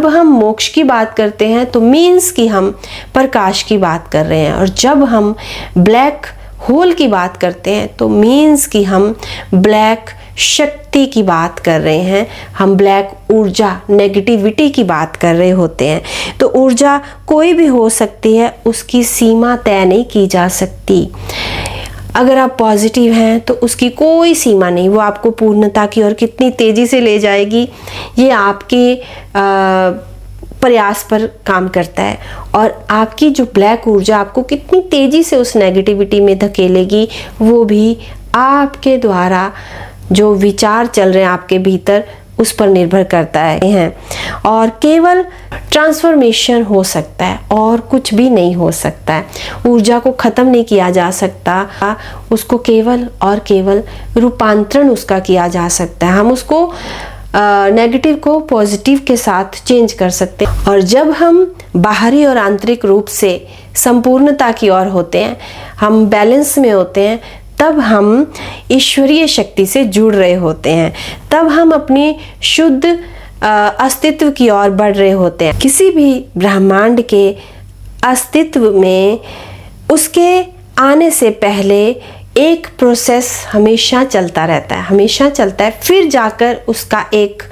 जब हम मोक्ष की बात करते हैं तो मीन्स कि हम प्रकाश की बात कर रहे हैं, और जब हम ब्लैक होल की बात करते हैं तो मीन्स कि हम ब्लैक शक्ति की बात कर रहे हैं, हम ब्लैक ऊर्जा, नेगेटिविटी की बात कर रहे होते हैं। तो ऊर्जा कोई भी हो सकती है, उसकी सीमा तय नहीं की जा सकती। अगर आप पॉजिटिव हैं तो उसकी कोई सीमा नहीं, वो आपको पूर्णता की ओर कितनी तेज़ी से ले जाएगी ये आपके प्रयास पर काम करता है। और आपकी जो ब्लैक ऊर्जा आपको कितनी तेज़ी से उस नेगेटिविटी में धकेलेगी, वो भी आपके द्वारा जो विचार चल रहे हैं आपके भीतर, उस पर निर्भर करता है। और केवल ट्रांसफॉर्मेशन हो सकता है और कुछ भी नहीं हो सकता है। ऊर्जा को ख़त्म नहीं किया जा सकता, उसको केवल और केवल रूपांतरण उसका किया जा सकता है। हम उसको नेगेटिव को पॉजिटिव के साथ चेंज कर सकते हैं। और जब हम बाहरी और आंतरिक रूप से संपूर्णता की ओर होते हैं, हम बैलेंस में होते हैं, तब हम ईश्वरीय शक्ति से जुड़ रहे होते हैं, तब हम अपनी शुद्ध अस्तित्व की ओर बढ़ रहे होते हैं। किसी भी ब्रह्मांड के अस्तित्व में उसके आने से पहले एक प्रोसेस हमेशा चलता रहता है, हमेशा चलता है, फिर जाकर उसका एक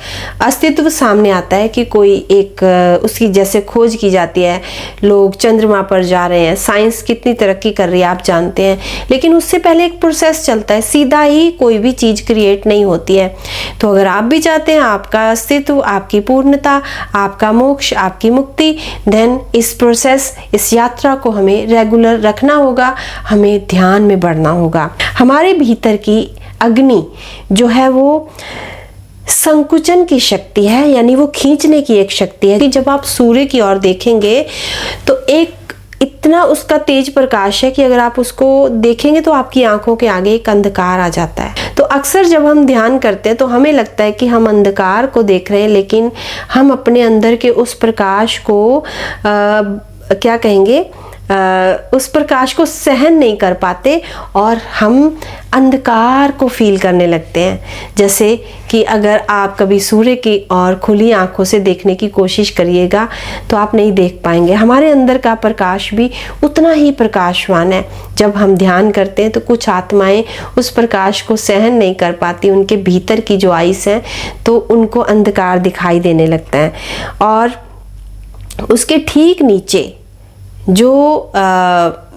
अस्तित्व सामने आता है कि कोई एक उसकी जैसे खोज की जाती है, लोग चंद्रमा पर जा रहे हैं, साइंस कितनी तरक्की कर रही है आप जानते हैं, लेकिन उससे पहले एक प्रोसेस चलता है, सीधा ही कोई भी चीज़ क्रिएट नहीं होती है। तो अगर आप भी चाहते हैं आपका अस्तित्व, आपकी पूर्णता, आपका मोक्ष, आपकी मुक्ति, देन इस प्रोसेस, इस यात्रा को हमें रेगुलर रखना होगा, हमें ध्यान में बढ़ना होगा। हमारे भीतर की अग्नि जो है वो संकुचन की शक्ति है, यानी वो खींचने की एक शक्ति है कि जब आप सूर्य की ओर देखेंगे तो एक इतना उसका तेज प्रकाश है कि अगर आप उसको देखेंगे तो आपकी आंखों के आगे एक अंधकार आ जाता है। तो अक्सर जब हम ध्यान करते हैं तो हमें लगता है कि हम अंधकार को देख रहे हैं, लेकिन हम अपने अंदर के उस प्रकाश को क्या कहेंगे, उस प्रकाश को सहन नहीं कर पाते और हम अंधकार को फील करने लगते हैं। जैसे कि अगर आप कभी सूर्य की ओर खुली आंखों से देखने की कोशिश करिएगा तो आप नहीं देख पाएंगे। हमारे अंदर का प्रकाश भी उतना ही प्रकाशवान है। जब हम ध्यान करते हैं तो कुछ आत्माएं उस प्रकाश को सहन नहीं कर पाती, उनके भीतर की जो आइस है तो उनको अंधकार दिखाई देने लगता है। और उसके ठीक नीचे जो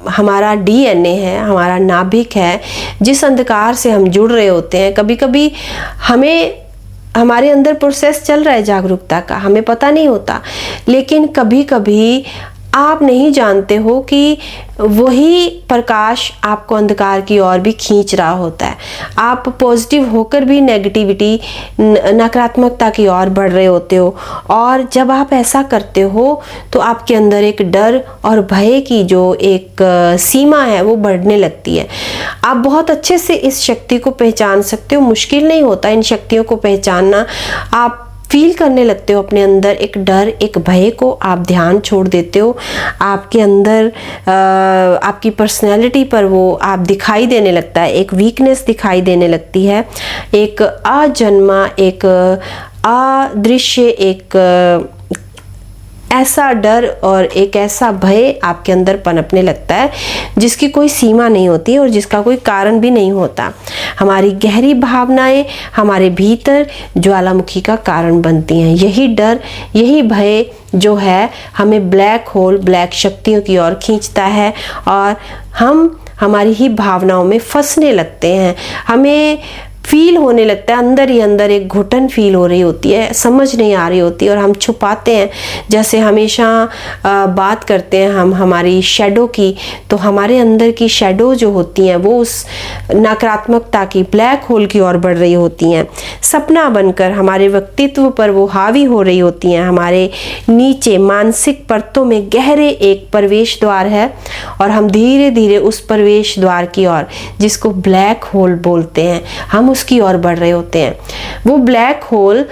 हमारा डीएनए है, हमारा नाभिक है, जिस अंधकार से हम जुड़ रहे होते हैं, कभी कभी हमारे अंदर प्रोसेस चल रहा है जागरूकता का, हमें पता नहीं होता, लेकिन कभी कभी आप नहीं जानते हो कि वही प्रकाश आपको अंधकार की ओर भी खींच रहा होता है। आप पॉजिटिव होकर भी नेगेटिविटी, नकारात्मकता की ओर बढ़ रहे होते हो। और जब आप ऐसा करते हो तो आपके अंदर एक डर और भय की जो एक सीमा है वो बढ़ने लगती है। आप बहुत अच्छे से इस शक्ति को पहचान सकते हो, मुश्किल नहीं होता इन शक्तियों को पहचानना। आप फील करने लगते हो अपने अंदर एक डर, एक भय को, आप ध्यान छोड़ देते हो, आपके अंदर आपकी पर्सनैलिटी पर वो आप दिखाई देने लगता है, एक वीकनेस दिखाई देने लगती है, एक अजन्मा, एक अदृश्य, एक ऐसा डर और एक ऐसा भय आपके अंदर पनपने लगता है जिसकी कोई सीमा नहीं होती और जिसका कोई कारण भी नहीं होता। हमारी गहरी भावनाएं हमारे भीतर ज्वालामुखी का कारण बनती हैं। यही डर, यही भय जो है हमें ब्लैक होल, ब्लैक शक्तियों की ओर खींचता है और हम हमारी ही भावनाओं में फंसने लगते हैं। हमें फील होने लगता है, अंदर ही अंदर एक घुटन फील हो रही होती है, समझ नहीं आ रही होती और हम छुपाते हैं। जैसे हमेशा बात करते हैं हम हमारी शैडो की, तो हमारे अंदर की शैडो जो होती हैं वो उस नकारात्मकता की, ब्लैक होल की ओर बढ़ रही होती हैं। सपना बनकर हमारे व्यक्तित्व पर वो हावी हो रही होती हैं। हमारे नीचे मानसिक परतों में गहरे एक प्रवेश द्वार है और हम धीरे धीरे उस प्रवेश द्वार की ओर, जिसको ब्लैक होल बोलते हैं, हम उसकी ओर बढ़ रहे होते हैं। वो ब्लैक होल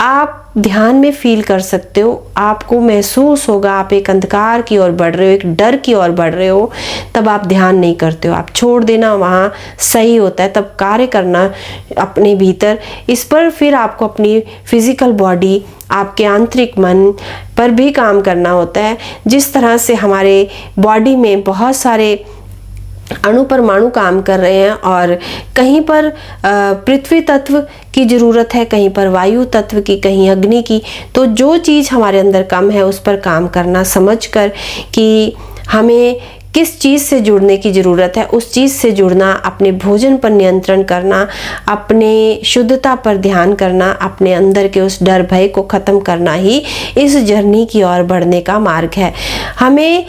आप ध्यान में फील कर सकते हो, आपको महसूस होगा आप एक अंधकार की ओर बढ़ रहे हो, एक डर की ओर बढ़ रहे हो। तब आप ध्यान नहीं करते हो, आप छोड़ देना वहाँ सही होता है। तब कार्य करना अपने भीतर, इस पर फिर आपको अपनी फिजिकल बॉडी, आपके आंतरिक मन पर भी काम करना होता है। जिस तरह से हमारे बॉडी में बहुत सारे अणु परमाणु काम कर रहे हैं और कहीं पर पृथ्वी तत्व की ज़रूरत है, कहीं पर वायु तत्व की, कहीं अग्नि की, तो जो चीज़ हमारे अंदर कम है उस पर काम करना, समझकर कि हमें किस चीज़ से जुड़ने की ज़रूरत है उस चीज़ से जुड़ना, अपने भोजन पर नियंत्रण करना, अपने शुद्धता पर ध्यान करना, अपने अंदर के उस डर भय को ख़त्म करना ही इस जर्नी की ओर बढ़ने का मार्ग है। हमें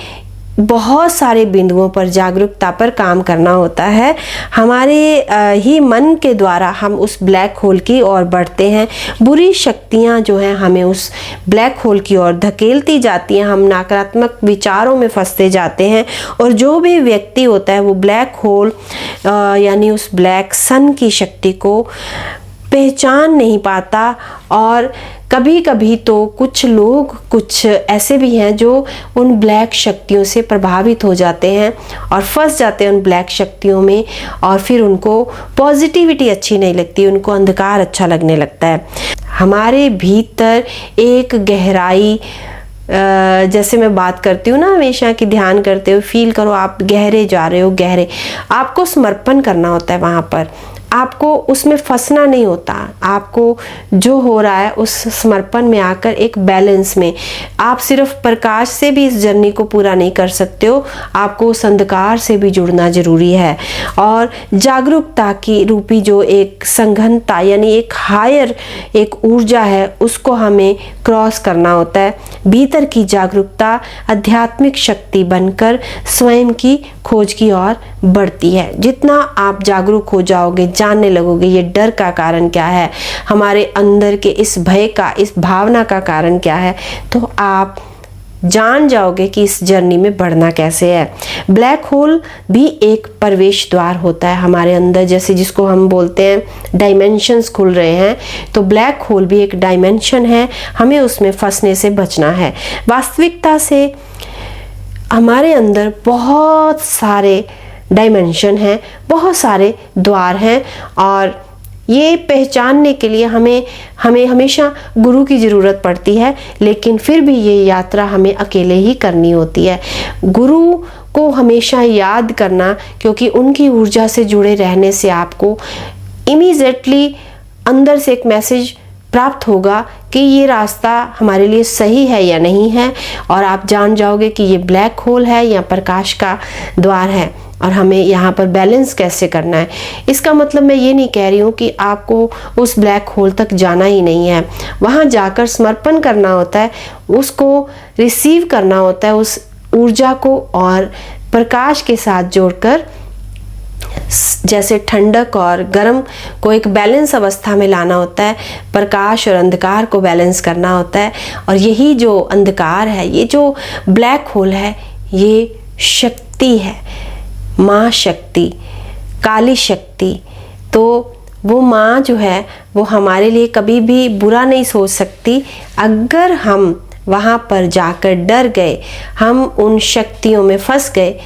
बहुत सारे बिंदुओं पर जागरूकता पर काम करना होता है। हमारे ही मन के द्वारा हम उस ब्लैक होल की ओर बढ़ते हैं। बुरी शक्तियां जो हैं हमें उस ब्लैक होल की ओर धकेलती जाती हैं, हम नकारात्मक विचारों में फंसते जाते हैं और जो भी व्यक्ति होता है वो ब्लैक होल यानी उस ब्लैक सन की शक्ति को पहचान नहीं पाता। और कभी कभी तो कुछ लोग, कुछ ऐसे भी हैं जो उन ब्लैक शक्तियों से प्रभावित हो जाते हैं और फंस जाते हैं उन ब्लैक शक्तियों में, और फिर उनको पॉजिटिविटी अच्छी नहीं लगती, उनको अंधकार अच्छा लगने लगता है। हमारे भीतर एक गहराई, जैसे मैं बात करती हूँ ना हमेशा कि ध्यान करते हो, फील करो आप गहरे जा रहे हो, गहरे, आपको समर्पण करना होता है। वहाँ पर आपको उसमें फंसना नहीं होता, आपको जो हो रहा है उस समर्पण में आकर एक बैलेंस में, आप सिर्फ प्रकाश से भी इस जर्नी को पूरा नहीं कर सकते हो, आपको उस अंधकार से भी जुड़ना जरूरी है। और जागरूकता की रूपी जो एक संघनता यानी एक हायर एक ऊर्जा है उसको हमें क्रॉस करना होता है। भीतर की जागरूकता आध्यात्मिक शक्ति बनकर स्वयं की खोज की ओर बढ़ती है। जितना आप जागरूक हो जाओगे, जानने लगोगे ये डर का कारण क्या है, हमारे अंदर के इस भय का, इस भावना का कारण क्या है, तो आप जान जाओगे कि इस जर्नी में बढ़ना कैसे है। ब्लैक होल भी एक प्रवेश द्वार होता है हमारे अंदर, जैसे जिसको हम बोलते हैं डायमेंशंस खुल रहे हैं, तो ब्लैक होल भी एक डायमेंशन है, हमें उसमें फंसने से बचना है। वास्तविकता से हमारे अंदर बहुत सारे डायमेंशन हैं, बहुत सारे द्वार हैं, और ये पहचानने के लिए हमें हमेशा गुरु की ज़रूरत पड़ती है, लेकिन फिर भी ये यात्रा हमें अकेले ही करनी होती है। गुरु को हमेशा याद करना, क्योंकि उनकी ऊर्जा से जुड़े रहने से आपको इमीडिएटली अंदर से एक मैसेज प्राप्त होगा कि ये रास्ता हमारे लिए सही है या नहीं है, और आप जान जाओगे कि ये ब्लैक होल है या प्रकाश का द्वार है और हमें यहाँ पर बैलेंस कैसे करना है। इसका मतलब मैं ये नहीं कह रही हूँ कि आपको उस ब्लैक होल तक जाना ही नहीं है, वहाँ जाकर समर्पण करना होता है, उसको रिसीव करना होता है उस ऊर्जा को, और प्रकाश के साथ जोड़कर जैसे ठंडक और गर्म को एक बैलेंस अवस्था में लाना होता है, प्रकाश और अंधकार को बैलेंस करना होता है। और यही जो अंधकार है, ये जो ब्लैक होल है, ये शक्ति है, माँ शक्ति, काली शक्ति। तो वो माँ जो है वो हमारे लिए कभी भी बुरा नहीं सोच सकती। अगर हम वहाँ पर जाकर डर गए, हम उन शक्तियों में फंस गए,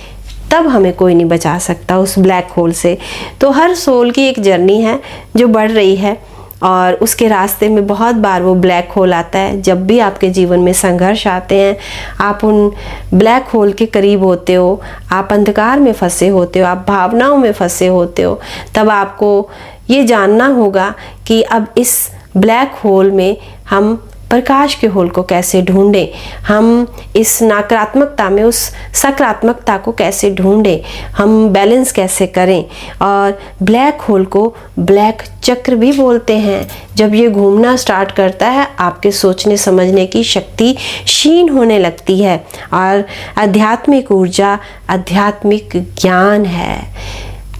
तब हमें कोई नहीं बचा सकता उस ब्लैक होल से। तो हर सोल की एक जर्नी है जो बढ़ रही है, और उसके रास्ते में बहुत बार वो ब्लैक होल आता है। जब भी आपके जीवन में संघर्ष आते हैं, आप उन ब्लैक होल के करीब होते हो, आप अंधकार में फंसे होते हो, आप भावनाओं में फंसे होते हो, तब आपको ये जानना होगा कि अब इस ब्लैक होल में हम प्रकाश के होल को कैसे ढूंढें, हम इस नकारात्मकता में उस सकारात्मकता को कैसे ढूंढें, हम बैलेंस कैसे करें। और ब्लैक होल को ब्लैक चक्र भी बोलते हैं। जब ये घूमना स्टार्ट करता है, आपके सोचने समझने की शक्ति क्षीण होने लगती है, और आध्यात्मिक ऊर्जा आध्यात्मिक ज्ञान है।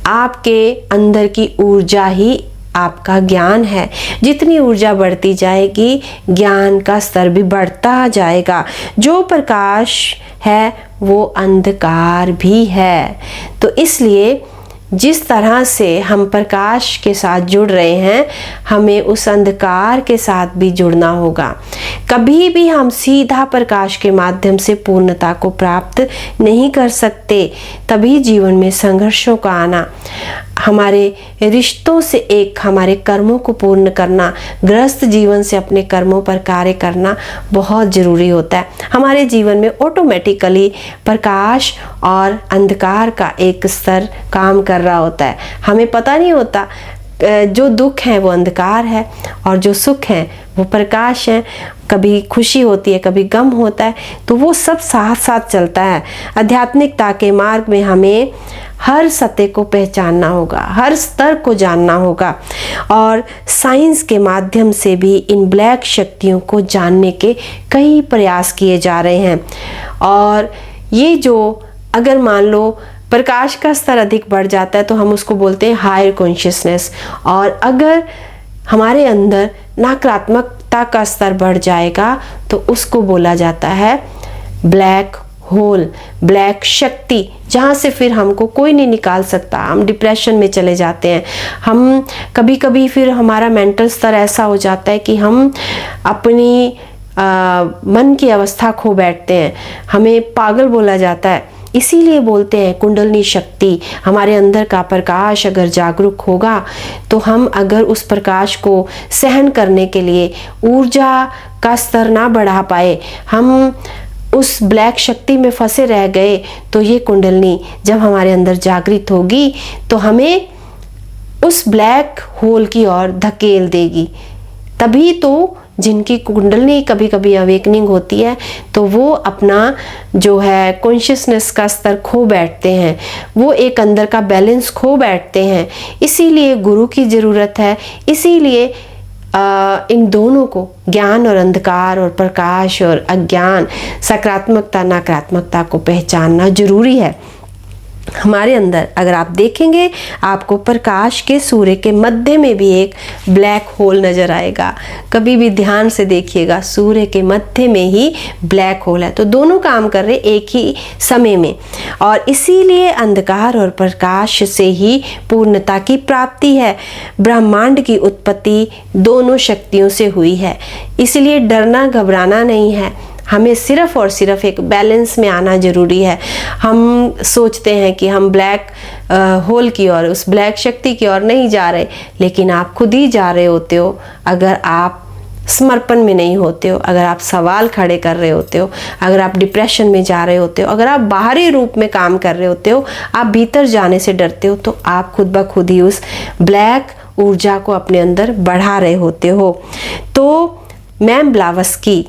आपके अंदर की ऊर्जा ही आपका ज्ञान है। जितनी ऊर्जा बढ़ती जाएगी, ज्ञान का स्तर भी बढ़ता जाएगा। जो प्रकाश है वो अंधकार भी है। तो इसलिए जिस तरह से हम प्रकाश के साथ जुड़ रहे हैं, हमें उस अंधकार के साथ भी जुड़ना होगा। कभी भी हम सीधा प्रकाश के माध्यम से पूर्णता को प्राप्त नहीं कर सकते, तभी जीवन में संघर्षों का आना। हमारे रिश्तों से एक हमारे कर्मों को पूर्ण करना, गृहस्थ जीवन से अपने कर्मों पर कार्य करना बहुत ज़रूरी होता है। हमारे जीवन में ऑटोमेटिकली प्रकाश और अंधकार का एक स्तर काम कर रहा होता है, हमें पता नहीं होता। जो दुख है वो अंधकार है और जो सुख है वो प्रकाश है। कभी खुशी होती है, कभी गम होता है, तो वो सब साथ साथ चलता है। आध्यात्मिकता के मार्ग में हमें हर सत्य को पहचानना होगा, हर स्तर को जानना होगा और साइंस के माध्यम से भी इन ब्लैक शक्तियों को जानने के कई प्रयास किए जा रहे हैं। और ये जो अगर मान लो प्रकाश का स्तर अधिक बढ़ जाता है तो हम उसको बोलते हैं हायर कॉन्शियसनेस, और अगर हमारे अंदर नकारात्मकता का स्तर बढ़ जाएगा तो उसको बोला जाता है ब्लैक होल, ब्लैक शक्ति, जहाँ से फिर हमको कोई नहीं निकाल सकता। हम डिप्रेशन में चले जाते हैं। हम कभी कभी फिर हमारा मेंटल स्तर ऐसा हो जाता है कि हम अपनी मन की अवस्था खो बैठते हैं, हमें पागल बोला जाता है। इसीलिए बोलते हैं कुंडलिनी शक्ति, हमारे अंदर का प्रकाश अगर जागरूक होगा तो हम अगर उस प्रकाश को सहन करने के लिए ऊर्जा का स्तर ना बढ़ा पाए, हम उस ब्लैक शक्ति में फंसे रह गए, तो ये कुंडलिनी जब हमारे अंदर जागृत होगी तो हमें उस ब्लैक होल की ओर धकेल देगी। तभी तो जिनकी कुंडलिनी कभी कभी अवेकनिंग होती है तो वो अपना जो है कॉन्शियसनेस का स्तर खो बैठते हैं, वो एक अंदर का बैलेंस खो बैठते हैं। इसीलिए गुरु की ज़रूरत है। इसीलिए इन दोनों को, ज्ञान और अंधकार और प्रकाश और अज्ञान, सकारात्मकता नकारात्मकता को पहचानना जरूरी है। हमारे अंदर अगर आप देखेंगे आपको प्रकाश के सूर्य के मध्य में भी एक ब्लैक होल नज़र आएगा। कभी भी ध्यान से देखिएगा, सूर्य के मध्य में ही ब्लैक होल है। तो दोनों काम कर रहे एक ही समय में, और इसीलिए अंधकार और प्रकाश से ही पूर्णता की प्राप्ति है। ब्रह्मांड की उत्पत्ति दोनों शक्तियों से हुई है। इसलिए डरना घबराना नहीं है, हमें सिर्फ और सिर्फ एक बैलेंस में आना ज़रूरी है। हम सोचते हैं कि हम ब्लैक होल की ओर, उस ब्लैक शक्ति की ओर नहीं जा रहे, लेकिन आप खुद ही जा रहे होते हो अगर आप समर्पण में नहीं होते हो, अगर आप सवाल खड़े कर रहे होते हो, अगर आप डिप्रेशन में जा रहे होते हो, अगर आप बाहरी रूप में काम कर रहे होते हो, आप भीतर जाने से डरते हो, तो आप खुद ब खुद ही उस ब्लैक ऊर्जा को अपने अंदर बढ़ा रहे होते हो। तो मैम ब्लावस्की,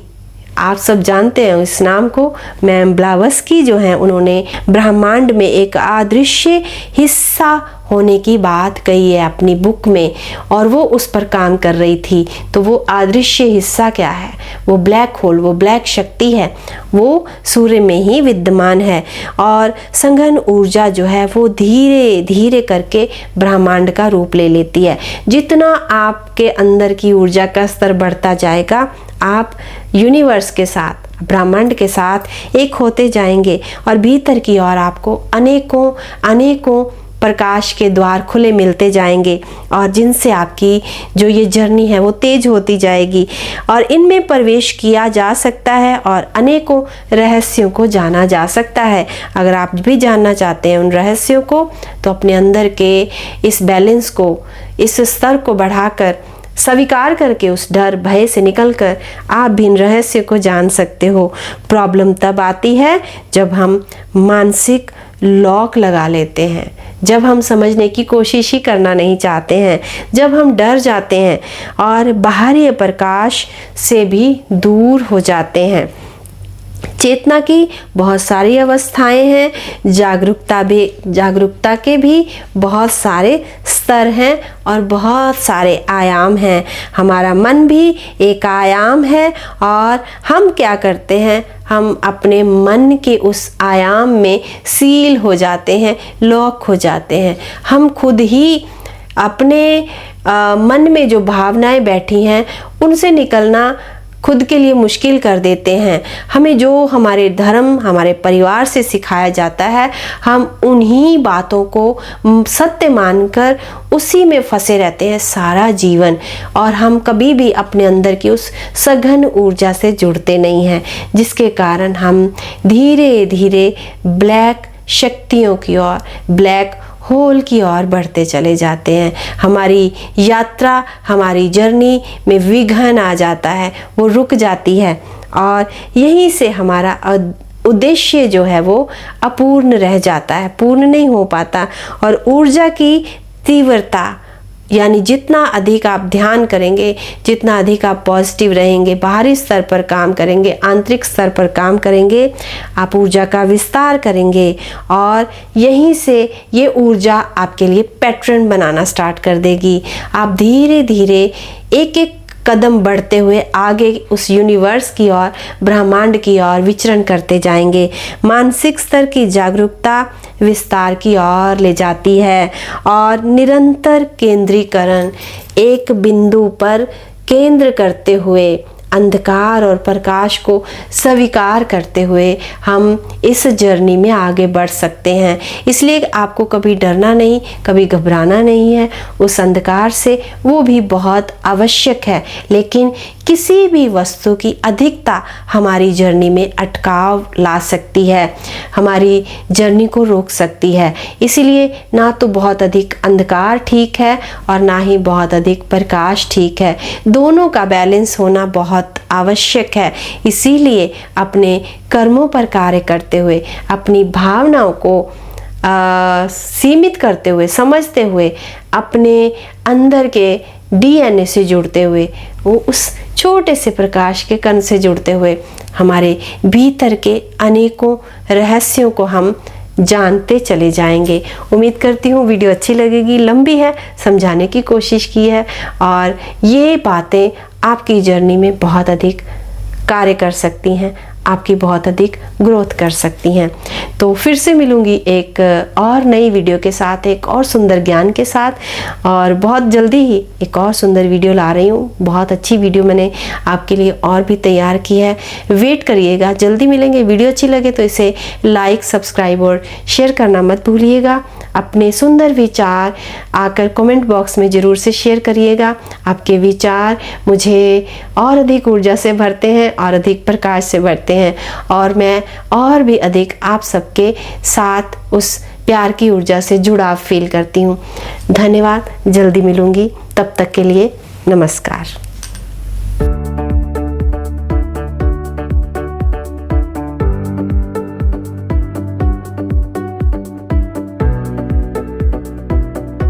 आप सब जानते हैं इस नाम को, मैम ब्लावस्की जो हैं, उन्होंने ब्रह्मांड में एक अदृश्य हिस्सा होने की बात कही है अपनी बुक में, और वो उस पर काम कर रही थी। तो वो अदृश्य हिस्सा क्या है? वो ब्लैक होल, वो ब्लैक शक्ति है, वो सूर्य में ही विद्यमान है। और संघन ऊर्जा जो है वो धीरे धीरे करके ब्रह्मांड का रूप ले लेती है। जितना आपके अंदर की ऊर्जा का स्तर बढ़ता जाएगा, आप यूनिवर्स के साथ, ब्रह्मांड के साथ एक होते जाएंगे, और भीतर की ओर आपको अनेकों अनेकों प्रकाश के द्वार खुले मिलते जाएंगे, और जिनसे आपकी जो ये जर्नी है वो तेज होती जाएगी, और इनमें प्रवेश किया जा सकता है और अनेकों रहस्यों को जाना जा सकता है। अगर आप भी जानना चाहते हैं उन रहस्यों को, तो अपने अंदर के इस बैलेंस को, इस स्तर को बढ़ाकर, स्वीकार करके, उस डर भय से निकलकर आप भी इन रहस्य को जान सकते हो। प्रॉब्लम तब आती है जब हम मानसिक लॉक लगा लेते हैं, जब हम समझने की कोशिश ही करना नहीं चाहते हैं, जब हम डर जाते हैं और बाहरी प्रकाश से भी दूर हो जाते हैं। चेतना की बहुत सारी अवस्थाएं हैं, जागरूकता के भी बहुत सारे स्तर हैं और बहुत सारे आयाम हैं। हमारा मन भी एक आयाम है, और हम क्या करते हैं, हम अपने मन के उस आयाम में सील हो जाते हैं, लॉक हो जाते हैं। हम खुद ही अपने मन में जो भावनाएं बैठी हैं उनसे निकलना खुद के लिए मुश्किल कर देते हैं। हमें जो हमारे धर्म, हमारे परिवार से सिखाया जाता है, हम उन्हीं बातों को सत्य मानकर उसी में फंसे रहते हैं सारा जीवन, और हम कभी भी अपने अंदर की उस सघन ऊर्जा से जुड़ते नहीं हैं, जिसके कारण हम धीरे धीरे ब्लैक शक्तियों की ओर, ब्लैक होल की ओर बढ़ते चले जाते हैं। हमारी यात्रा, हमारी जर्नी में विघ्न आ जाता है, वो रुक जाती है और यहीं से हमारा उद्देश्य जो है वो अपूर्ण रह जाता है, पूर्ण नहीं हो पाता। और ऊर्जा की तीव्रता यानी जितना अधिक आप ध्यान करेंगे, जितना अधिक आप पॉजिटिव रहेंगे, बाहरी स्तर पर काम करेंगे, आंतरिक स्तर पर काम करेंगे, आप ऊर्जा का विस्तार करेंगे और यहीं से ये ऊर्जा आपके लिए पैटर्न बनाना स्टार्ट कर देगी। आप धीरे धीरे एक एक कदम बढ़ते हुए आगे उस यूनिवर्स की ओर, ब्रह्मांड की ओर विचरण करते जाएंगे। मानसिक स्तर की जागरूकता विस्तार की ओर ले जाती है और निरंतर केंद्रीकरण, एक बिंदु पर केंद्र करते हुए, अंधकार और प्रकाश को स्वीकार करते हुए हम इस जर्नी में आगे बढ़ सकते हैं। इसलिए आपको कभी डरना नहीं, कभी घबराना नहीं है उस अंधकार से, वो भी बहुत आवश्यक है। लेकिन किसी भी वस्तु की अधिकता हमारी जर्नी में अटकाव ला सकती है, हमारी जर्नी को रोक सकती है। इसीलिए ना तो बहुत अधिक अंधकार ठीक है और ना ही बहुत अधिक प्रकाश ठीक है, दोनों का बैलेंस होना बहुत आवश्यक है। इसीलिए अपने कर्मों पर कार्य करते हुए, अपनी भावनाओं को सीमित करते हुए, समझते हुए, अपने अंदर के डीएनए से जुड़ते हुए, वो उस छोटे से प्रकाश के कण से जुड़ते हुए हमारे भीतर के अनेकों रहस्यों को हम जानते चले जाएंगे। उम्मीद करती हूँ वीडियो अच्छी लगेगी। लंबी है, समझाने की कोशिश की है और ये बातें आपकी जर्नी में बहुत अधिक कार्य कर सकती हैं, आपकी बहुत अधिक ग्रोथ कर सकती हैं। तो फिर से मिलूंगी एक और नई वीडियो के साथ, एक और सुंदर ज्ञान के साथ, और बहुत जल्दी ही एक और सुंदर वीडियो ला रही हूँ। बहुत अच्छी वीडियो मैंने आपके लिए और भी तैयार की है, वेट करिएगा, जल्दी मिलेंगे। वीडियो अच्छी लगे तो इसे लाइक, सब्सक्राइब और शेयर करना मत भूलिएगा। अपने सुंदर विचार आकर कमेंट बॉक्स में ज़रूर से शेयर करिएगा। आपके विचार मुझे और अधिक ऊर्जा से भरते हैं और अधिक प्रकाश से भरते हैं और मैं और भी अधिक आप सबके साथ उस प्यार की ऊर्जा से जुड़ाव फील करती हूँ। धन्यवाद, जल्दी मिलूंगी, तब तक के लिए नमस्कार।